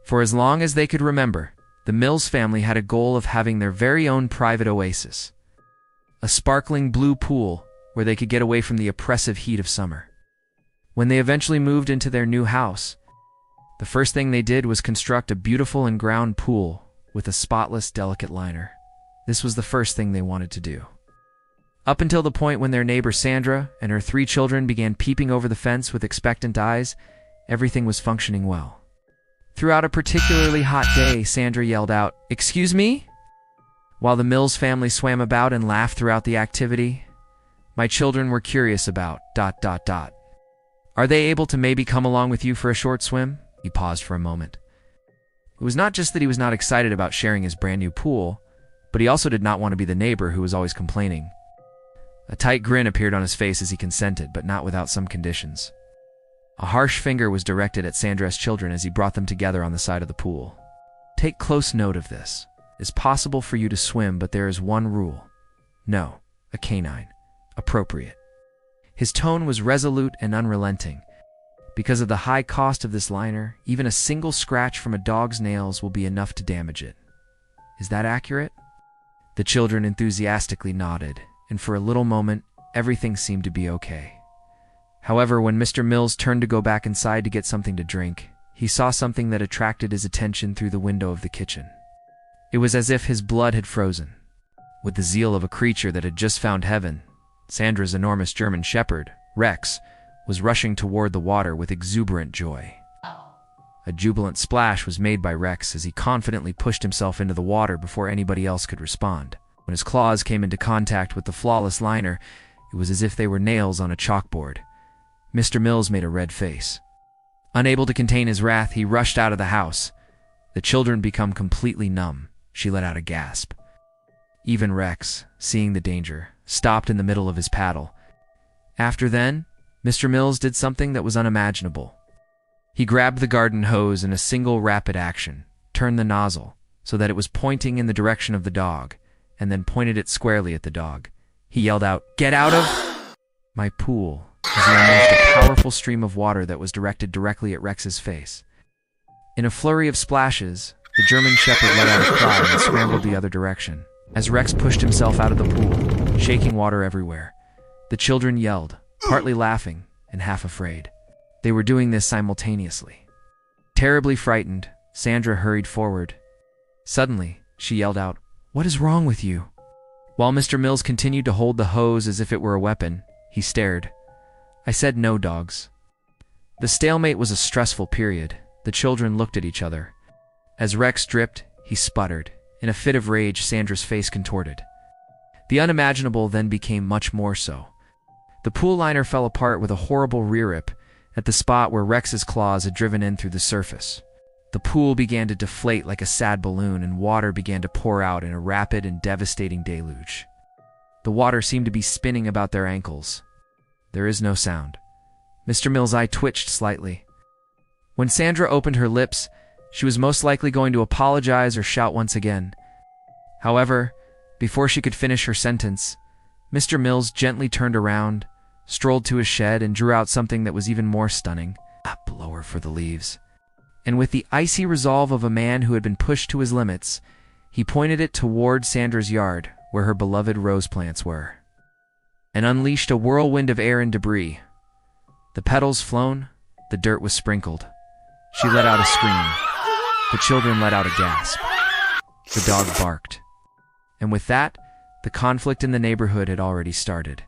For as long as they could remember, the Mills family had a goal of having their very own private oasis. A sparkling blue pool where they could get away from the oppressive heat of summer. When they eventually moved into their new house, the first thing they did was construct a beautiful in-ground pool with a spotless, delicate liner. This was the first thing they wanted to do. Up until the point when their neighbor Sandra and her 3 children began peeping over the fence with expectant eyes, everything was functioning well. Throughout a particularly hot day, Sandra yelled out, "Excuse me?" While the Mills family swam about and laughed throughout the activity, my children were curious about ... Are they able to maybe come along with you for a short swim? He paused for a moment. It was not just that he was not excited about sharing his brand new pool, but he also did not want to be the neighbor who was always complaining. A tight grin appeared on his face as he consented, but not without some conditions. A harsh finger was directed at Sandra's children as he brought them together on the side of the pool. Take close note of this. It is possible for you to swim, but there is one rule. No, a canine. Appropriate. His tone was resolute and unrelenting. Because of the high cost of this liner, even a single scratch from a dog's nails will be enough to damage it. Is that accurate? The children enthusiastically nodded, and for a little moment, everything seemed to be okay. However, when Mr. Mills turned to go back inside to get something to drink, he saw something that attracted his attention through the window of the kitchen. It was as if his blood had frozen. With the zeal of a creature that had just found heaven, Sandra's enormous German shepherd, Rex, was rushing toward the water with exuberant joy. A jubilant splash was made by Rex as he confidently pushed himself into the water before anybody else could respond. When his claws came into contact with the flawless liner, it was as if they were nails on a chalkboard. Mr. Mills made a red face. Unable to contain his wrath, he rushed out of the house. The children become completely numb. She let out a gasp. Even Rex, seeing the danger, stopped in the middle of his paddle. After then, Mr. Mills did something that was unimaginable. He grabbed the garden hose in a single rapid action, turned the nozzle so that it was pointing in the direction of the dog, and then pointed it squarely at the dog. He yelled out, "Get out of my pool," as he unleashed a powerful stream of water that was directed directly at Rex's face. In a flurry of splashes, the German shepherd let out a cry and scrambled the other direction. As Rex pushed himself out of the pool, shaking water everywhere, the children yelled, partly laughing and half afraid. They were doing this simultaneously. Terribly frightened, Sandra hurried forward. Suddenly, she yelled out, "What is wrong with you?" While Mr. Mills continued to hold the hose as if it were a weapon, he stared. "I said no, dogs." The stalemate was a stressful period. The children looked at each other. As Rex dripped, he sputtered. In a fit of rage, Sandra's face contorted. The unimaginable then became much more so. The pool liner fell apart with a horrible rear rip at the spot where Rex's claws had driven in through the surface. The pool began to deflate like a sad balloon, and water began to pour out in a rapid and devastating deluge. The water seemed to be spinning about their ankles. There is no sound. Mr. Mills' eye twitched slightly. When Sandra opened her lips, she was most likely going to apologize or shout once again. However, before she could finish her sentence, Mr. Mills gently turned around, strolled to his shed, and drew out something that was even more stunning, a blower for the leaves. And with the icy resolve of a man who had been pushed to his limits, he pointed it toward Sandra's yard, where her beloved rose plants were, and unleashed a whirlwind of air and debris. The petals flown, the dirt was sprinkled. She let out a scream. The children let out a gasp. The dog barked. And with that, the conflict in the neighborhood had already started.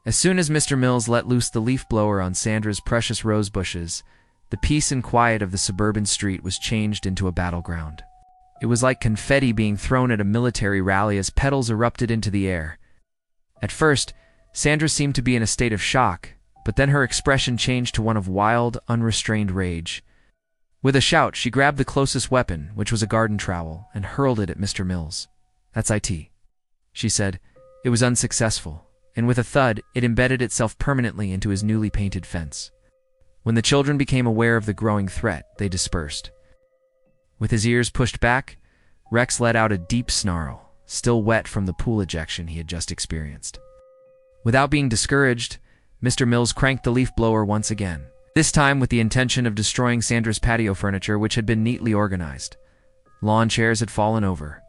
As soon as Mr. Mills let loose the leaf blower on Sandra's precious rose bushes, the peace and quiet of the suburban street was changed into a battleground. It was like confetti being thrown at a military rally as petals erupted into the air. At first, Sandra seemed to be in a state of shock, but then her expression changed to one of wild, unrestrained rage. With a shout, she grabbed the closest weapon, which was a garden trowel, and hurled it at Mr. Mills. "That's it," she said. It was unsuccessful, and with a thud, it embedded itself permanently into his newly painted fence. When the children became aware of the growing threat, they dispersed. With his ears pushed back, Rex let out a deep snarl, still wet from the pool ejection he had just experienced. Without being discouraged, Mr. Mills cranked the leaf blower once again. this time with the intention of destroying Sandra's patio furniture, which had been neatly organized. Lawn chairs had fallen over.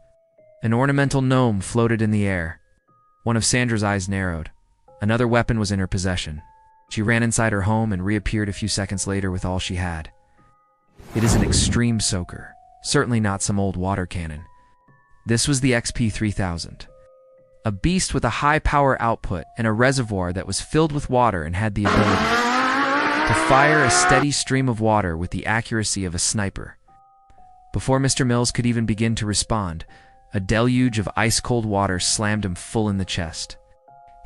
An ornamental gnome floated in the air. One of Sandra's eyes narrowed. Another weapon was in her possession. She ran inside her home and reappeared a few seconds later with all she had. It is an extreme soaker, certainly not some old water cannon. This was the XP-3000. A beast with a high power output and a reservoir that was filled with water and had the ability to fire a steady stream of water with the accuracy of a sniper. Before Mr. Mills could even begin to respond, a deluge of ice-cold water slammed him full in the chest.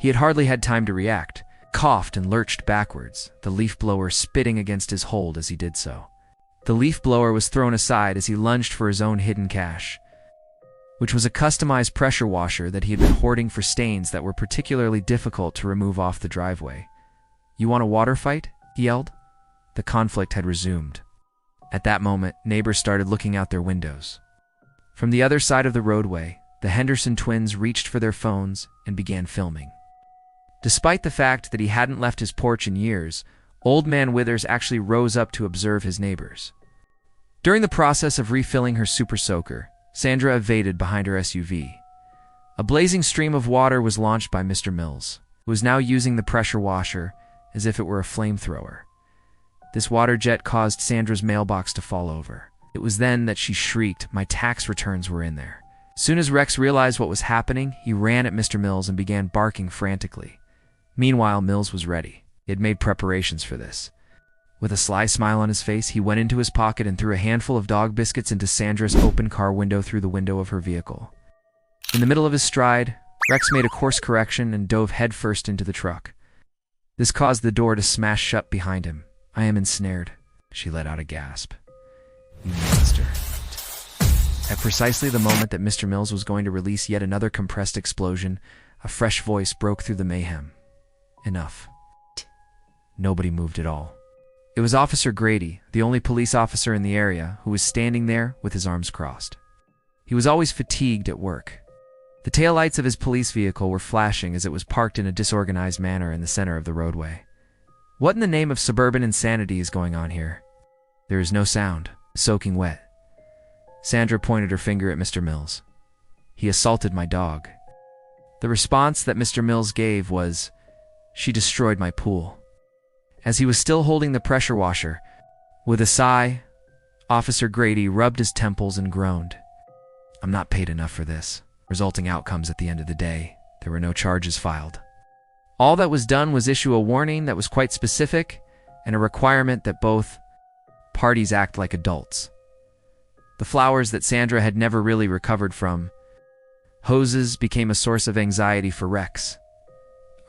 He had hardly had time to react, coughed and lurched backwards, the leaf blower spitting against his hold as he did so. The leaf blower was thrown aside as he lunged for his own hidden cache, which was a customized pressure washer that he had been hoarding for stains that were particularly difficult to remove off the driveway. "You want a water fight?" he yelled. The conflict had resumed. At that moment, neighbors started looking out their windows. From the other side of the roadway, the Henderson twins reached for their phones and began filming. Despite the fact that he hadn't left his porch in years, Old Man Withers actually rose up to observe his neighbors. During the process of refilling her super soaker, Sandra evaded behind her SUV. A blazing stream of water was launched by Mr. Mills, who was now using the pressure washer as if it were a flamethrower. This water jet caused Sandra's mailbox to fall over. It was then that she shrieked, "My tax returns were in there." As soon as Rex realized what was happening, he ran at Mr. Mills and began barking frantically. Meanwhile, Mills was ready. He had made preparations for this. With a sly smile on his face, he went into his pocket and threw a handful of dog biscuits into Sandra's open car window through the window of her vehicle. In the middle of his stride, Rex made a course correction and dove headfirst into the truck. This caused the door to smash shut behind him. "I am ensnared," she let out a gasp. "You monster." At precisely the moment that Mr. Mills was going to release yet another compressed explosion, a fresh voice broke through the mayhem. "Enough." Nobody moved at all. It was Officer Grady, the only police officer in the area, who was standing there with his arms crossed. He was always fatigued at work. The taillights of his police vehicle were flashing as it was parked in a disorganized manner in the center of the roadway. What in the name of suburban insanity is going on here? There is no sound, soaking wet. Sandra pointed her finger at Mr. Mills. "He assaulted my dog." The response that Mr. Mills gave was, "She destroyed my pool." As he was still holding the pressure washer, with a sigh, Officer Grady rubbed his temples and groaned. "I'm not paid enough for this." Resulting outcomes at the end of the day, there were no charges filed. All that was done was issue a warning that was quite specific and a requirement that both parties act like adults. The flowers that Sandra had never really recovered from hoses became a source of anxiety for Rex.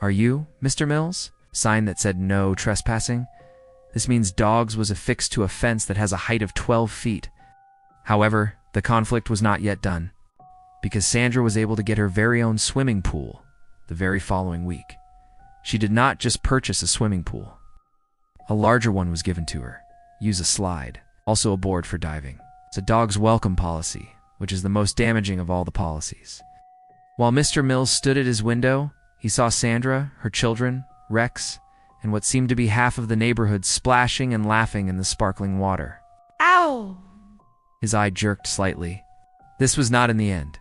"Are you, Mr. Mills?" Sign that said "No trespassing." This means dogs was affixed to a fence that has a height of 12 feet. However, the conflict was not yet done, because Sandra was able to get her very own swimming pool the very following week. She did not just purchase a swimming pool. A larger one was given to her. Use a slide, also a board for diving. It's a dog's welcome policy, which is the most damaging of all the policies. While Mr. Mills stood at his window, he saw Sandra, her children, Rex, and what seemed to be half of the neighborhood splashing and laughing in the sparkling water. Ow! His eye jerked slightly. This was not in the end.